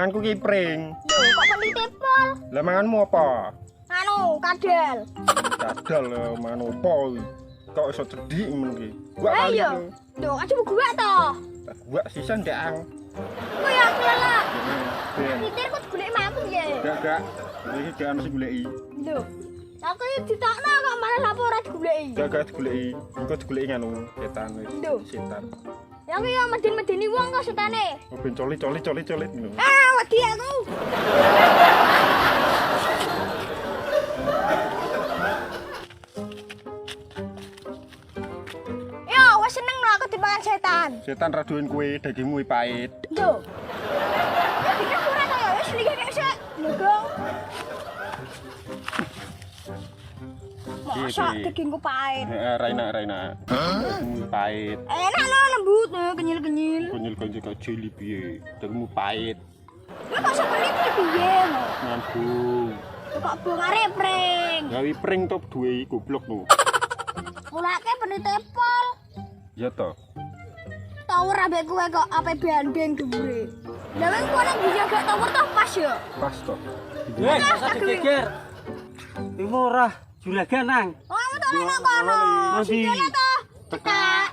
Manganku ki pring. Lho, kok kon ditepol? Lah manganmu apa? Anu, kadal. Kadal mangan opo iki? Kok iso cedhik men ki? Gua kali. Ayo. Lho, aja gua to. Gua sisan ndek ang. Kok ya kelelak. Ben. Titir kok golek mampu ya. Gak. Iki gak ono sing goleki. Lho. Aku yo ditokno kok malah lapo ora digoleki. Gak digoleki. Engko digoleki nganu setan wis. Lho. Setan. Ya aku yo medeni wong kok setane. Oh, ben coli ngono. Ah, wedi aku. Yo, wis seneng lho aku dipangan setan. Setan ra duwen kowe, dagingmu pahit. Lho. Ya dikira ora to ya, wis iki kek sik. Lho, Gong. Masa dagingku pahit. Raina. Dagingmu pahit. Enak lho lembut, kenyil-kenyil. Konyol-konyol kok jeli piye? Dagingmu pahit. Lha kok sampe iki piye lho? Ngambung. Kok bongare pring. Gawe pring to duwe goblok no. Mulake penitepol. Ya to. Tower ambek kowe kok ape bandeng dhuwure. Lah wong kono dijaga tower toh pas ya. Pas to. Masa digeger. Iki ora juragan nang. Oh, kamu tau nek kono. Sikile to. Cekak.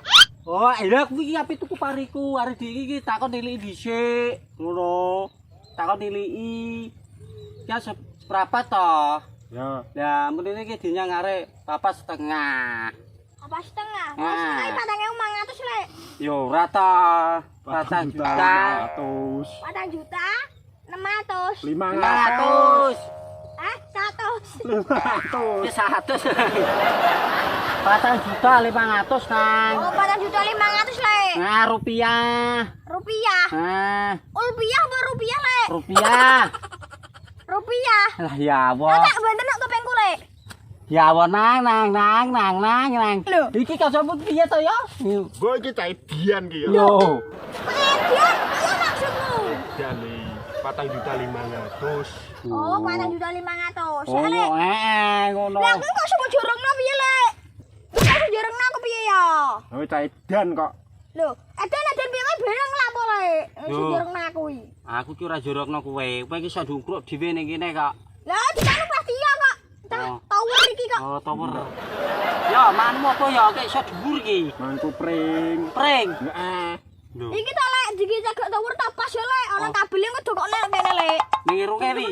Oh, lha kuwi ape tuku pariku, arep iki takon niliki dhisik. Ngono. Takon niliki. Ya seberapa toh? Ya. Lah mrene iki dinyang arek 4,5. Apa setengah? Wah, setengah 4.500 lek. Ya ora ta. 4 juta. 400. 4 juta 600. 500. 100. 500. Wis 100. 4 juta 500 nang. Oh, 4 juta 500 lek. Nah, rupiah. Rupiah. Nah, Rupiah apa rupiah lek? rupiah. Rupiah. Lah ya Lah apa? tak banten kok kupingku lek. Ya apa nang. Lho. Iki kasamu piye to ya? Gua iki cah edian ki ya. Yo. Edian, piye maksudmu? Edian iki 4.500.000. Oh, 4 juta 500. Oh, Lek. ngono. Lah aku kok sapa jorongno piye lek? Kok jorongno aku piye ya? Oh, cah edian kok. Lho, adan piye kowe bareng lapo lek? Sing Yo. jorongno aku iki. Aku ki ora jorokno kowe. Kowe iki iso ndungkruk dhewe ning kene kok. Lah, dikane pasti ya kok. Oh. Tower iki kok. Oh, tower. Ya, manmu apa ya kek iso dhuwur iki? Mantu pring. Pring. Heeh. Lho. Iki to lek dicagak tower ta pas ya lek, ana kabelnya kok dokokne kene lek. Ning irunge wi.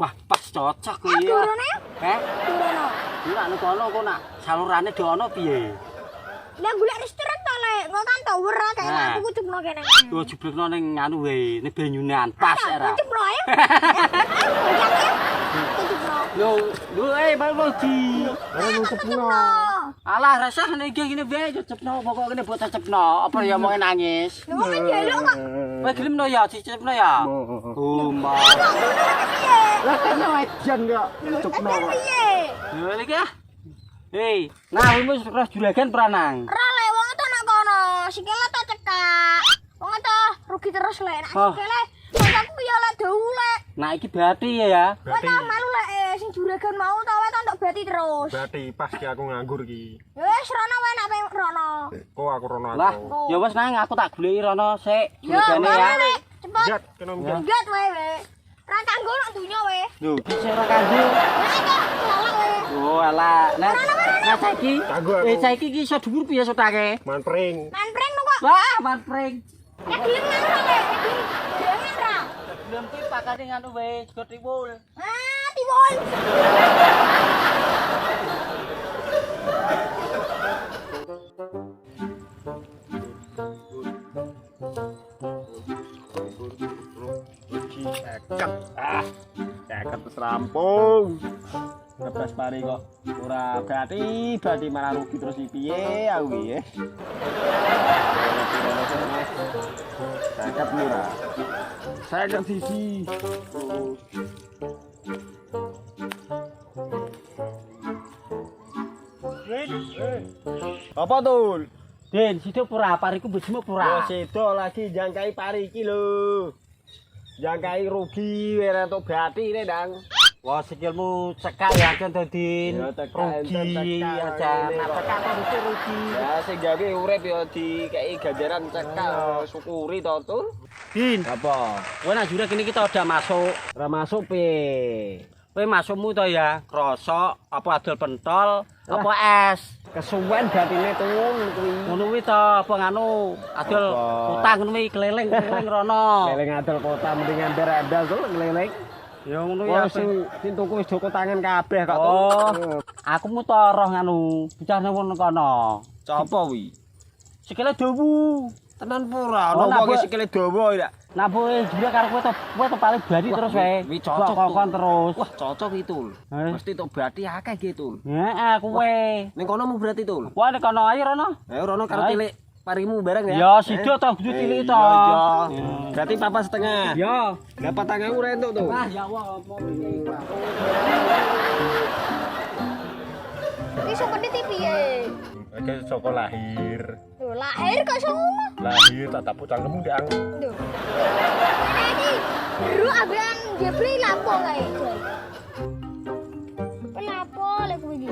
Wah, pas cocok kuwi ya. Durune? Heh? Durono. Ora nek kono kok nak salurane do ono piye? Lah golek listrik to lek, kok kan tower kae Nah. aku kudu kene. Yo jeblekno ning anu wae, ning banyunan pas era. Kudu ayo. Yo, baru di. Alah, rasah nek iki ngene wae yo cepno, pokok kene mbok cepno. Apa ya mau nangis? Lho kok njaluk kok. Kowe gelem no ya dicepno ya? Oh, ma. Lah kene edian kok. Cukno kok. Piye? Yo iki ah. Hei, nah wis terus juragan pranang. Ora lek wong to nak kono, sikile to cekak. Wong to rugi terus lek nak Oh. sikile. Kancaku ya lek dawu lek. Nah iki berarti ya. Kowe ta malu lek sing juragan mau to wae entuk bati terus. Berarti pas ki aku nganggur ki. Ya wis rono wae nak pengen rono. Kok aku rono Lah, aku. ya wis nang aku tak goleki rono sik Ya, juragane ya. Lek, cepet. Gat kena mungkin. Gat wae wae. Ra kanggo nak dunya wae. Lho, iki sing ora kanggo. Lek kok kelelak wae. Oh, alah. Nah saiki Kanggo aku. saiki iki iso dhuwur piye sotake? Man pring. Manpring no kok. Wah, manpring. Ya gelem ngono lek. Jangan ra. Belum ki pakane nganu wae, juga tiwul. Ah, tiwul. Ceket wis rampung. Bebas pari kok ora berarti malah rugi terus iki piye aku iki ya. Ceket murah. Ceket sisi. Apa tuh? Den, situ pura pariku bojomu Oh, pura. sedo lagi jangkai pari iki lho. Jangkai rugi ora entuk berarti ne, Dang. Wah, sikilmu cekak ya kan Din. Ya, cekak, Rugi cekak, aja. ini, Nah, kok. cekak kok mesti rugi. Ya sing gawe urip ya dikeki ganjaran cekak syukuri to, Tul. Din, Apa? kowe nak jure kene kita udah masuk. Ora masuk piye? Kowe masukmu to ya, krosok apa adol pentol, apa es. Kesuwen batine Tul kuwi. Ngono kuwi to, apa nganu adol Apa? utang ngono kuwi keliling rono. Keliling adol kota mending ember-ember Tul keliling. Ya ngono Wah ya. sing tuku wis joko tangan kabeh kok. Oh, Tul. aku mu toroh nganu, bicarane wong kono. Sapa wi? Sikile dawu. Tenan pura Oh, ana nah, wong Bu. sikile dawa ya. Nah, boy, jure karo kowe to paling badi Wah, terus wae. wi cocok, Kokon Tul. terus. Wah, cocok iki Tul. Eh. Mesti to berarti akeh iki Tul. Heeh, kowe. Ning kono mu berarti Tul. Wah, nek kono ae rono. Ayo rono karo Ayo. tilik parimu bareng ya. Ya, sido to, kudu cilik to. Iya. Berarti papa setengah. Ya. Dapat 4.000 ora entuk tuh. Ah, ya Allah, mau ini. Iki sopene piye? Iki saka lahir. Lho, lahir kok iso ngono? Lahir tak pucangmu ndang. Lho. Kene iki biru ambekan jebli lapo kae. Lapo lek kuwi iki?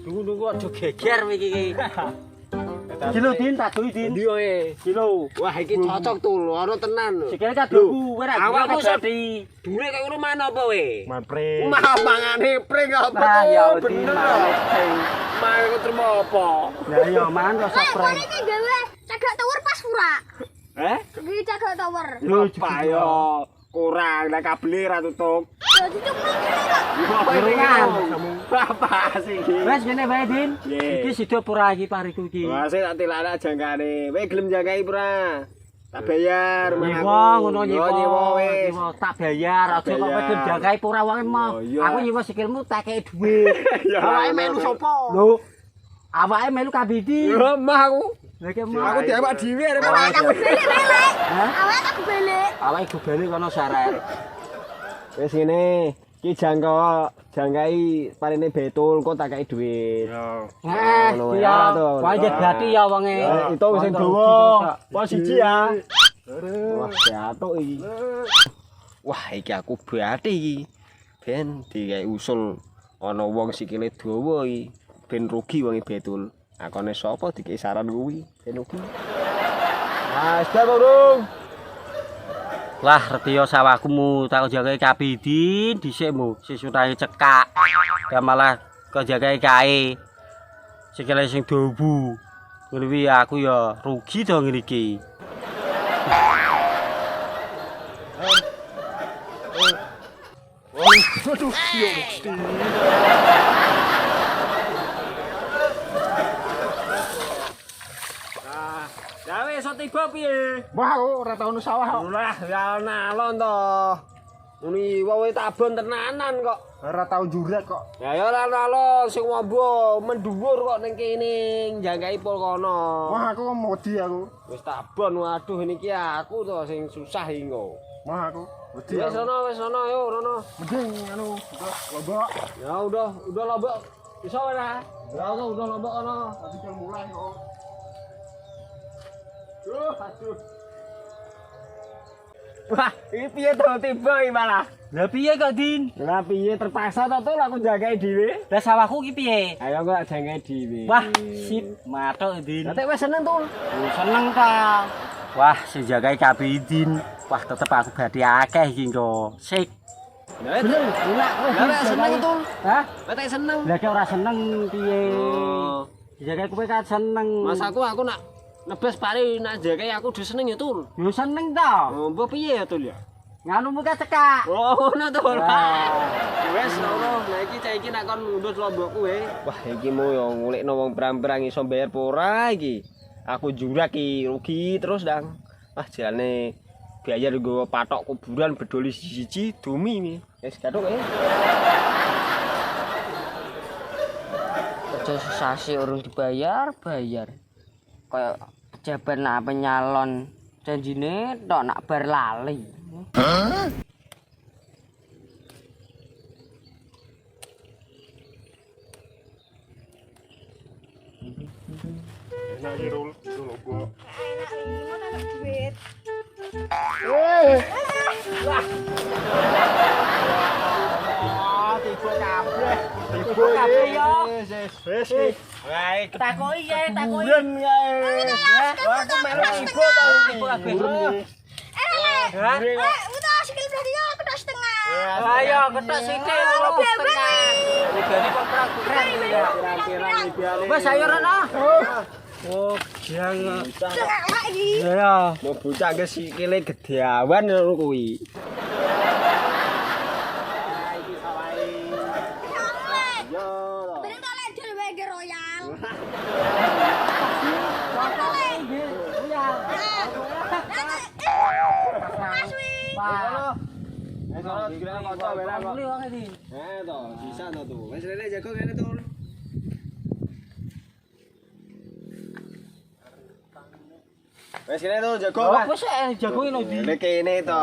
Tunggu aja geger kowe iki. Kilo Din, tak duwi Din. Ndi wae. Kilo. Wah iki cocok tuh, ono tenan. Sikile kadoku, kowe ra Awakmu jadi. Dure kaya ngono mana apa we? Manpre. Mah mangane pring apa Ah, tuh? ya Bener. Din. Mang kok terima apa? Ya ya, mangan rasa Lah, spreng. kene iki gawe cagak tower pas ora? Eh? Iki cagak tower. Lho payo. Kurang nek kabel ra tutup. Lho dicupuk kene kok. Kurungan. Apa sih? Wes ngene wae Din. Ye. Iki sida pura iki pariku iki. Wah, sik tak tilakne jangkane. Kowe gelem jangkai pura? Tak bayar Nyewa ngono nyewa. Nyewa wis. Nyewa, tak bayar aja kok Bayar. wedhe jangkai pura wae mah. Oh, iya. Aku nyewa sikilmu tak kei dhuwit. Ya, Awake melu sapa? Lho. Awake melu kabidi. Ya mah aku. Lah iki mah. Aku diawak dhewe arep Awake tak beli melek. Hah? Awake tak beli. Awake gobane kono saret. Wis ngene, iki jangkai parine betul kok tak kei dhuwit. Ya. Ngono Iya. ya, tuh. Wae berarti ya wonge. Itu sing dawa. Pos siji ya. Wah, jatuh iki. Wah, iki aku berarti iki. Ben dikai usul ana wong sikile dawa iki. Ben rugi wong betul. Akone sapa dikai saran kuwi? Ben rugi. Ah, sudah burung. Lah retiyo sawahmu tak jagae kabidi dhisikmu sesutahe cekak. Ya malah kok jagae kae. Sikile sing dawu. Ngono kuwi aku ya rugi to ngene iki. Aduh, yo mesti. Ya wis iso tiba piye? Wah, aku ora tau nang sawah kok. Lah, ya nalon to. Muni wae tabon tenanan kok. Ora tau juret kok. Ya ya ora nalon sing wombo mendhuwur kok ning kene njangkai pol kono. Wah, aku wedi aku. Wis tabon waduh niki aku to sing susah iki kok. Wah, aku wedi. Wis sono yo rono. Mending anu, lombok. Ya udah lombok. Bisa ora? Ya udah lombok kono. Tadi kan mulai kok. Aduh. Wah, iki piye to tiba iki malah? Lah piye kok Din? Lah piye terpaksa to tuh aku jagain dhewe. Lah sawahku ki piye? Ayo kok jagain dhewe. Wah, sip, matok Din. Nanti wis seneng tuh. Seneng ta. Wah, sing jagae kabidin. Wah, tetep aku badhe akeh iki kok. Sik. Bener, enak kowe. Lah seneng itu. Hah? Nek seneng. Lah kok ora seneng piye? Oh. Dijagae kowe kan seneng. Mas aku nak nebes pari nak jagain aku udah seneng ya tuh. Yo seneng ta. Oh, mbok piye ya tuh ya? Nganu muka cekak. Oh, ngono to. Wah. Wes ngono. Nah iki cah iki nak kon ngundut lombokku we. Wah, iki mau yo ngulikno wong perang-perang iso bayar pora iki. Aku jurak iki rugi terus dang. Ah jalane bayar nggo patok kuburan bedoli siji dumi iki. Wis gathuk Kerja sesasi urung dibayar, bayar. Kayak pejabat nak penyalon janjine tok nak bar lali. Enak iki rul, lombok. Enak iki mau tak duit. tiba kabeh. Tiba kabeh yo. Wis. Wae Takoki ya, takoki. buren kae. Wah, aku melu ibu to Tiba kabeh. Udah sikil radio ketok setengah. Ayo ketok sithik loro setengah. Regane kok keren ya. Kira-kira ideale. Wes ayo Rono. Oh, jangan. Setengah lagi. Ya. Mau bocah ke sikile gedeawan ngono kuwi. Yo. Bener tak lek dhewe ge royal. Bisa tuh. Wes rene jago kene tuh. Wes kene tuh jago. Wes jagoin lho di. Kene kene to.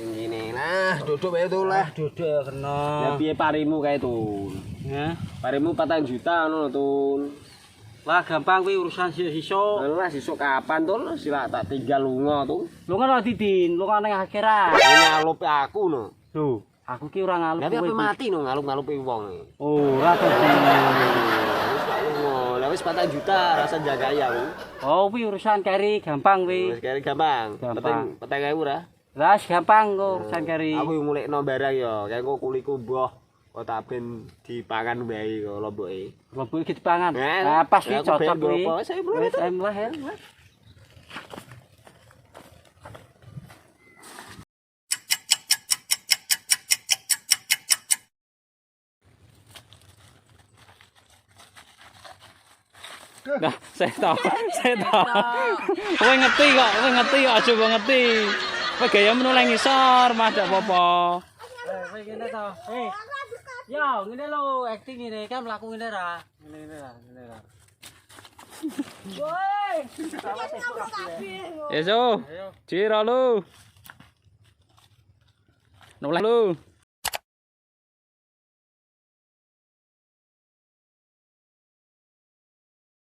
Ngene nah, duduk wae tuh lah. Duduk ya kena. Ya piye parimu kae tuh. Ya. Parimu 4 juta ngono tuh. Lah gampang kuwi urusan sisuk. Lah sesuk kapan tuh sila tak tinggal lunga tuh. Lu kan Didin, lu kan ning akhirat. Ngalup aku no. Lho, aku ki ora ngalup. Tapi apa mati no ngalup-ngalupi wong. Ora to. Wis tak lunga. Lah wis 4 juta rasa jaga ya aku. Oh, kuwi urusan kari gampang kuwi. Wis kare gampang. Gampang. Penting 4.000 ora? Lah gampang kok urusan kari. Aku yo mulekno barang yo, kae kok kuliku mbah. Kok tak ben dipangan wae kok lomboke. Lomboke ki dipangan. Eh, Nah, pas ki aku cocok ben kuwi. apa, saya mulai Wis mulai ya. Nah, saya tahu. Kowe ngerti kok, aja kok ngerti. Kowe gaya menuleh ngisor, mah ndak apa-apa. Kowe ngene to. Yo, ngene lho, acting ngene kan mlaku ngene ra. Ngene ra. Woi. Eso. Cira lu. Noleh lu.